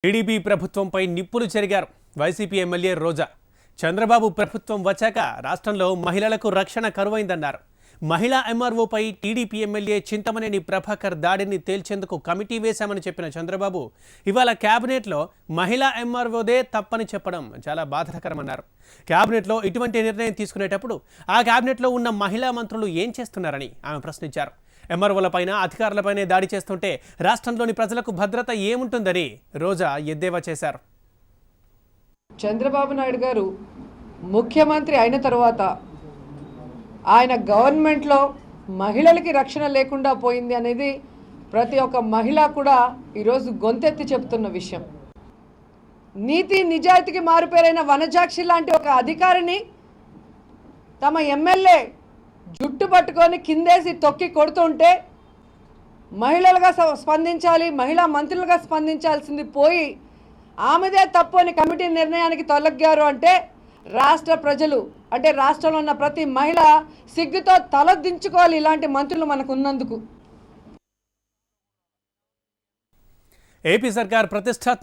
TDP ప్రభుత్వంపై నిప్పులు చెరిగారు YCP MLA రోజా. చంద్రబాబు ప్రభుత్వం వచ్చాక రాష్ట్రంలో మహిళలకు రక్షణ కరువైందన్నారు. మహిళా ఎంఆర్ఓపై టీడీపీ ఎమ్మెల్యే చింతమనేని ప్రభాకర్ దాడిని తేల్చేందుకు కమిటీ వేశామని చెప్పిన చంద్రబాబు ఇవాళ కేబినెట్లో మహిళా ఎంఆర్ఓదే తప్పని చెప్పడం చాలా బాధాకరమన్నారు. కేబినెట్లో ఇటువంటి నిర్ణయం తీసుకునేటప్పుడు ఆ కేబినెట్లో ఉన్న మహిళా మంత్రులు ఏం చేస్తున్నారని ఆమె ప్రశ్నించారు. ఎంఆర్ఓలపైన అధికారులపైనే దాడి చేస్తుంటే రాష్ట్రంలోని ప్రజలకు భద్రత ఏముంటుందని రోజా ఎద్దేవా చేశారు. చంద్రబాబు నాయుడు గారు ముఖ్యమంత్రి అయిన తర్వాత ఆయన గవర్నమెంట్లో మహిళలకి రక్షణ లేకుండా పోయింది అనేది ప్రతి ఒక్క మహిళ కూడా ఈరోజు గొంతెత్తి చెబుతున్న విషయం. నీతి నిజాయితీకి మారుపేరైన వనజాక్షి లాంటి ఒక అధికారిని తమ ఎమ్మెల్యే జుట్టు పట్టుకొని కిందేసి తొక్కి కొడుతుంటే మహిళలుగా స్పందించాలి, మహిళా మంత్రులుగా స్పందించాల్సింది పోయి ఆమెదే తప్పు అని కమిటీ నిర్ణయానికి తొలగారు అంటే రాష్ట్ర ప్రజలు అంటే రాష్ట్రంలో ఉన్న ప్రతి మహిళ సిగ్గుతో తలదించుకోవాలి ఇలాంటి మంత్రులు మనకు ఉన్నందుకు. ఏపీ సర్కార్ ప్రతిష్టాత్మక